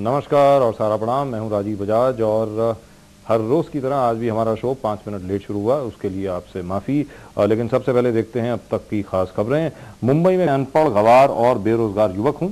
नमस्कार और सारा प्रणाम। मैं हूं राजीव बजाज और हर रोज की तरह आज भी हमारा शो 5 मिनट लेट शुरू हुआ, उसके लिए आपसे माफी। लेकिन सबसे पहले देखते हैं अब तक की खास खबरें। मुंबई में अनपढ़, गंवार और बेरोजगार युवक हूं,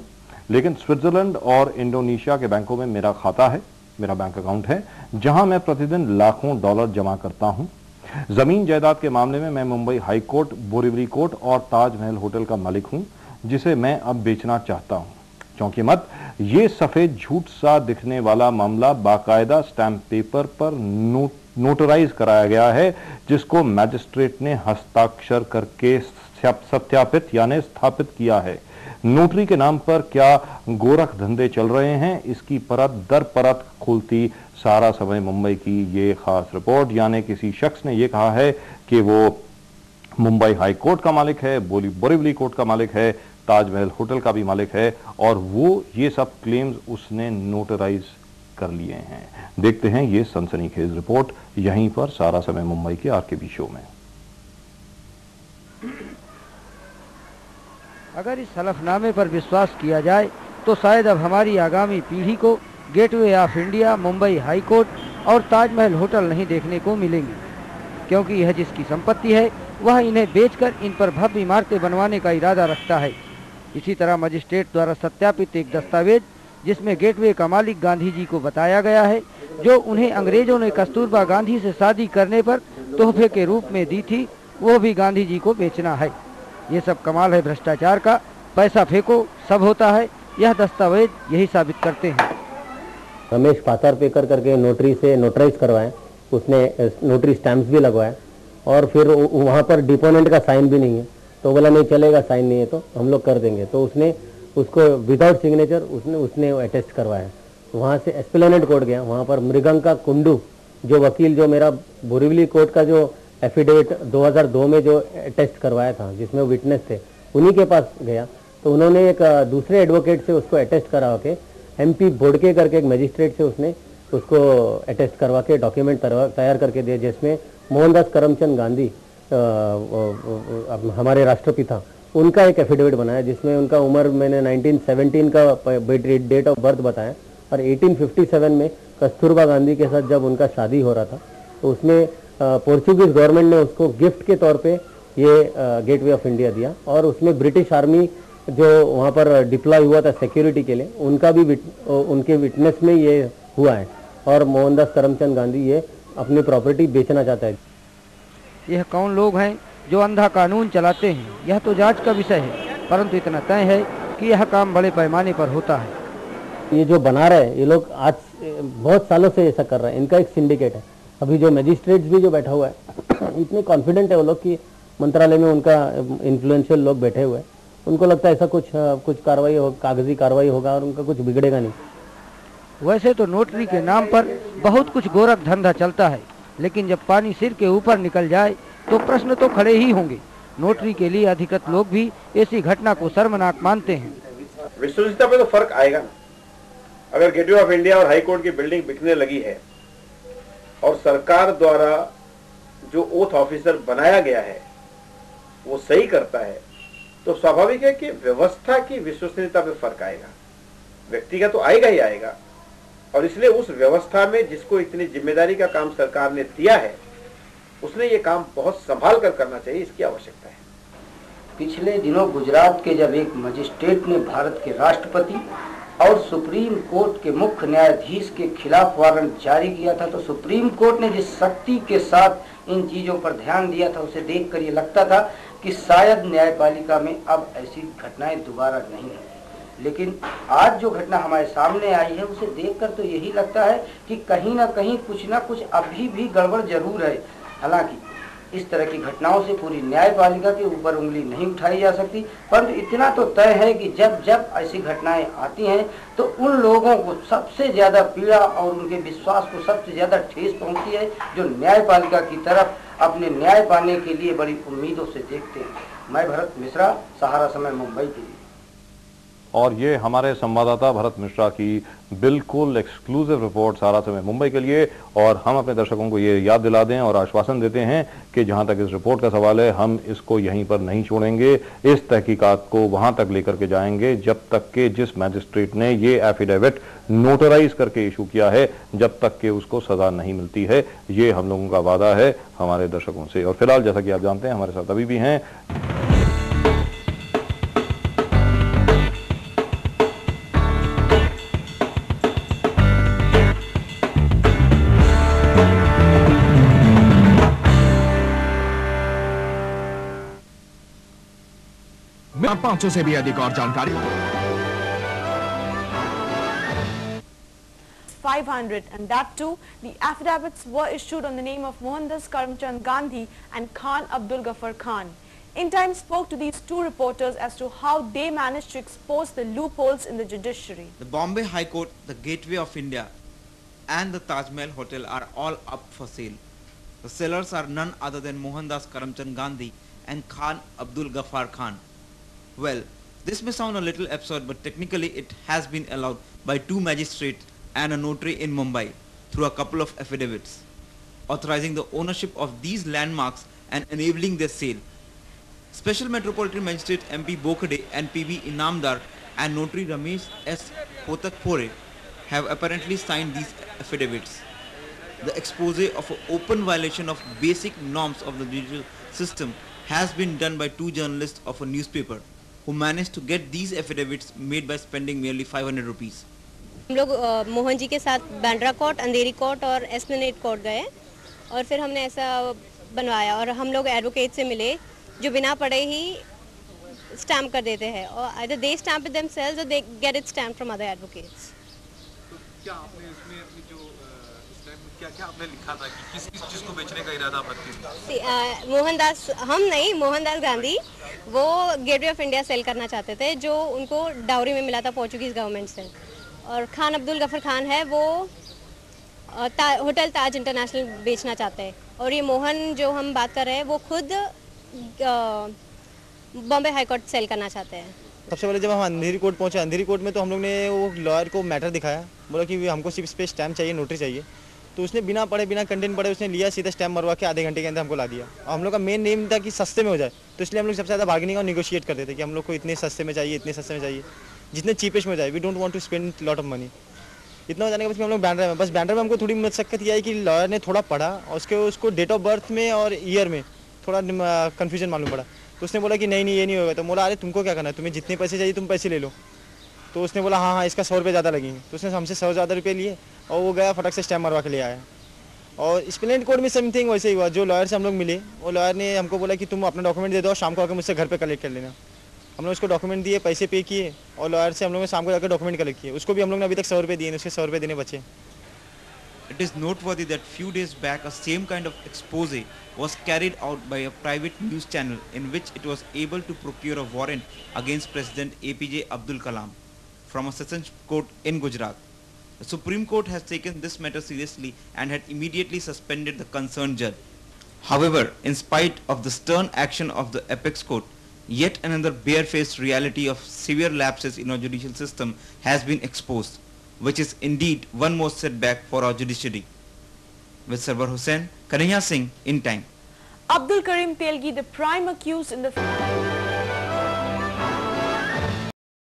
लेकिन स्विट्जरलैंड और इंडोनेशिया के बैंकों में मेरा खाता है, मेरा बैंक अकाउंट है, जहां मैं प्रतिदिन लाखों डॉलर जमा करता हूं। जमीन जायदाद के मामले में मैं Mumbai high court, Borivali court और ताजमहल होटल का मालिक हूं, जिसे मैं अब बेचना चाहता हूं। चौंकी मत, ये सफेद झूठ सा दिखने वाला मामला बाकायदा स्टैंप पेपर पर नोटराइज कराया गया है, जिसको मैजिस्ट्रेट ने हस्ताक्षर करके सत्यापित यानी स्थापित किया है। नोटरी के नाम पर क्या गोरख धंधे चल रहे हैं, इसकी परत दर परत खोलती सारा समय मुंबई की ये खास रिपोर्ट। यानी किसी शख्स ने यह कहा है कि वो मुंबई हाई कोर्ट का मालिक है, बोरीवली कोर्ट का मालिक है, ताजमहल होटल का भी मालिक है, और वो ये सब क्लेम्स उसने नोटराइज कर लिए हैं। देखते हैं ये सनसनीखेज रिपोर्ट यहीं पर सारा समय मुंबई के आरकेबी शो में। अगर इस हलफनामे पर विश्वास किया जाए तो शायद अब हमारी आगामी पीढ़ी को gateway of India, Mumbai high court और ताजमहल होटल नहीं देखने को मिलेंगे, क्योंकि यह जिसकी संपत्ति है वह इन्हें बेचकर इन पर भव्य इमारतें बनवाने का इरादा रखता है। इसी तरह मजिस्ट्रेट द्वारा सत्यापित एक दस्तावेज जिसमें गेटवे का मालिक गांधी जी को बताया गया है, जो उन्हें अंग्रेजों ने कस्तूरबा गांधी से शादी करने पर तोहफे के रूप में दी थी, वो भी गांधी जी को बेचना है। ये सब कमाल है भ्रष्टाचार का। पैसा फेंको सब होता है, यह दस्तावेज यही साबित करते हैं। रमेश पाचारपेकर करके नोटरी से नोटराइज करवाए, उसने नोटरी स्टैंप्स भी लगवाए और फिर वहाँ पर डिपोनेंट का साइन भी नहीं है, तो बोला नहीं चलेगा, साइन नहीं है तो हम लोग कर देंगे। तो उसने उसको विदाउट सिग्नेचर उसने अटेस्ट करवाया। वहाँ से एस्प्लेनेड कोर्ट गया, वहाँ पर मृगंका कुंडू जो वकील, जो मेरा बोरीवली कोर्ट का जो एफिडेविट 2002 में जो अटेस्ट करवाया था, जिसमें विटनेस थे, उन्हीं के पास गया। तो उन्होंने एक दूसरे एडवोकेट से उसको अटेस्ट करा के, MP बोडके करके एक मजिस्ट्रेट से उसने उसको अटेस्ट करवा के डॉक्यूमेंट तैयार करके दिए, जिसमें मोहनदास करमचंद गांधी हमारे राष्ट्रपिता, उनका एक एफिडेविट बनाया, जिसमें उनका उम्र मैंने 1917 का डेट ऑफ बर्थ बताया, और 1857 में कस्तूरबा गांधी के साथ जब उनका शादी हो रहा था, तो उसमें पोर्चुगीज गवर्नमेंट ने उसको गिफ्ट के तौर पे ये गेटवे ऑफ इंडिया दिया। और उसमें ब्रिटिश आर्मी जो वहाँ पर डिप्लॉय हुआ था सिक्योरिटी के लिए, उनका भी उनके विटनेस में ये हुआ है। और मोहनदास करमचंद गांधी ये अपनी प्रॉपर्टी बेचना चाहता है। यह कौन लोग हैं जो अंधा कानून चलाते हैं, यह तो जांच का विषय है, परंतु इतना तय है कि यह काम बड़े पैमाने पर होता है। ये जो बना रहे हैं ये लोग आज बहुत सालों से ऐसा कर रहे हैं, इनका एक सिंडिकेट है। अभी जो मजिस्ट्रेट्स भी जो बैठा हुआ है, इतने कॉन्फिडेंट है वो लोग कि मंत्रालय में उनका इन्फ्लुएंशियल लोग बैठे हुए हैं, उनको लगता है ऐसा कुछ कार्रवाई हो, कागजी कार्रवाई होगा और उनका कुछ बिगड़ेगा नहीं। वैसे तो नोटरी के नाम पर बहुत कुछ गोरख धंधा चलता है, लेकिन जब पानी सिर के ऊपर निकल जाए तो प्रश्न तो खड़े ही होंगे। नोटरी के लिए अधिकृत लोग भी ऐसी घटना को शर्मनाक मानते हैं। विश्वसनीयता पे तो फर्क आएगा। अगर गेटवे ऑफ इंडिया और हाई कोर्ट की बिल्डिंग बिकने लगी है और सरकार द्वारा जो ओथ ऑफिसर बनाया गया है वो सही करता है, तो स्वाभाविक है कि व्यवस्था की विश्वसनीयता पे फर्क आएगा। व्यक्ति का तो आएगा ही आएगा, और इसलिए उस व्यवस्था में जिसको इतनी जिम्मेदारी का काम सरकार ने दिया है, उसने ये काम बहुत संभाल कर करना चाहिए, इसकी आवश्यकता है। पिछले दिनों गुजरात के जब एक मजिस्ट्रेट ने भारत के राष्ट्रपति और सुप्रीम कोर्ट के मुख्य न्यायाधीश के खिलाफ वारंट जारी किया था, तो सुप्रीम कोर्ट ने जिस सख्ती के साथ इन चीजों पर ध्यान दिया था, उसे देखकर ये लगता था कि शायद न्यायपालिका में अब ऐसी घटनाएं दोबारा नहीं है। लेकिन आज जो घटना हमारे सामने आई है, उसे देखकर तो यही लगता है कि कहीं ना कहीं कुछ ना कुछ अभी भी गड़बड़ जरूर है। हालांकि इस तरह की घटनाओं से पूरी न्यायपालिका के ऊपर उंगली नहीं उठाई जा सकती, परंतु इतना तो तय है कि जब जब ऐसी घटनाएं आती हैं तो उन लोगों को सबसे ज्यादा पीड़ा और उनके विश्वास को सबसे ज्यादा ठेस पहुंचती है जो न्यायपालिका की तरफ अपने न्याय पाने के लिए बड़ी उम्मीदों से देखते हैं। मैं भरत मिश्रा, सहारा समय, मुंबई के लिए। और ये हमारे संवाददाता भरत मिश्रा की बिल्कुल एक्सक्लूसिव रिपोर्ट सारा समय मुंबई के लिए। और हम अपने दर्शकों को ये याद दिला दें और आश्वासन देते हैं कि जहां तक इस रिपोर्ट का सवाल है, हम इसको यहीं पर नहीं छोड़ेंगे। इस तहकीकात को वहां तक लेकर के जाएंगे जब तक कि जिस मैजिस्ट्रेट ने ये एफिडेविट नोटराइज करके इशू किया है, जब तक कि उसको सजा नहीं मिलती है। ये हम लोगों का वादा है हमारे दर्शकों से। और फिलहाल जैसा कि आप जानते हैं, हमारे साथ अभी भी हैं मैं 500 से भी अधिक और जानकारी 500, and that too, the affidavits were issued on the name of Mohandas Karamchand Gandhi and Khan Abdul Ghaffar Khan. In Time spoke to these two reporters as to how they managed to expose the loopholes in the judiciary. The Bombay High Court, the Gateway of India and the Taj Mahal Hotel are all up for sale. The sellers are none other than Mohandas Karamchand Gandhi and Khan Abdul Ghaffar Khan. Well, this may sound a little absurd, but technically it has been allowed by two magistrates and a notary in Mumbai through a couple of affidavits, authorizing the ownership of these landmarks and enabling their sale. Special Metropolitan Magistrate MP Bokhade and PB Inamdar and notary Ramesh S. Potakpore have apparently signed these affidavits. The expose of an open violation of basic norms of the judicial system has been done by two journalists of a newspaper who managed to get these affidavits made by spending merely 500 rupees. हम लोग मोहन जी के साथ Bandra court, अंधेरी court और Esplanade court गए और फिर हमने ऐसा बनवाया और हम लोग एडवोकेट से मिले जो बिना पढ़े ही स्टैम्प कर देते हैं और either they stamp it themselves or they get it stamped from other advocates. तो क्या आपने इसमें जो स्टैम्प क्या आपने लिखा था कि किस चीज़ को बेचने का इरादा आप रखते थे? मोहनदास, हम नहीं, मोहनदास गांधी वो गेटवे ऑफ इंडिया सेल करना चाहते थे जो उनको डाउरी में मिला था पोर्चुगीज गवर्नमेंट से। और खान अब्दुल गफर खान है वो होटल ताज इंटरनेशनल बेचना चाहते हैं। और ये मोहन जो हम बात कर रहे हैं वो खुद बॉम्बे हाई कोर्ट सेल करना चाहते हैं। सबसे पहले जब हम अंधेरी कोर्ट पहुंचे, अंधेरी कोर्ट में तो हम लोग ने वो लॉयर को मैटर दिखाया, बोला कि हमको सिर्फ इस पे स्टैम्प चाहिए, नोटरी चाहिए। तो उसने बिना पढ़े बिना कंटेंट पढ़े उसने लिया, सीधा स्टैम्प मरवा के आधे घंटे के अंदर हमको ला दिया। और हम लोग का मेन नेम था कि सस्ते में हो जाए, तो इसलिए हम लोग सबसे ज़्यादा बार्गेनिंग और निगोशिएट करते थे कि हम लोग को इतने सस्ते में चाहिए, इतने सस्ते में चाहिए, जितने चीपेस्ट में हो जाए। We don't want to spend lot of money. इतना हो जाने के बाद हम लोग बैंड्रा में, बस बैंड्रा में हमको थोड़ी मशक्कत यह है कि लॉयर ने थोड़ा पढ़ा और उसको डेट ऑफ बर्थ में और ईयर में थोड़ा कन्फ्यूजन मालूम पड़ा। तो उसने बोला कि नहीं ये नहीं होगा। तो बोला अरे तुमको क्या करना है, तुम्हें जितने पैसे चाहिए तुम पैसे ले लो। तो उसने बोला हाँ इसका 100 रुपये ज़्यादा लगेंगे। तो उसने हमसे 100 ज़्यादा रुपये लिए और वो गया फटक से स्टैम्प मरवा के ले आया। और एस्प्लेनेड कोर्ट में समथिंग वैसे ही हुआ। जो लॉयर से हम लोग मिले वो लॉयर ने हमको बोला कि तुम अपना डॉक्यूमेंट दे दो, शाम को आकर मुझसे घर पे कलेक्ट कर लेना। हम लोग उसको डॉक्यूमेंट दिए, पैसे पे किए और लॉयर से हम लोग ने शाम को जाकर डॉक्यूमेंट कलेक्ट किए। उसको भी हम लोग ने अभी तक 100 रुपये दिए, उसके 100 रुपये देने बचे। It is noteworthy that few days back a same kind of expose was carried out by a private news channel in which it was able to procure a warrant against President APJ Abdul Kalam from a sessions court in Gujarat. The Supreme Court has taken this matter seriously and had immediately suspended the concerned judge. However, in spite of the stern action of the apex court, yet another barefaced reality of severe lapses in our judicial system has been exposed, which is indeed one more setback for our judiciary. With Sarwar Hussain, Kanhaiya Singh, In Time. Abdul Karim Telgi, the prime accused in the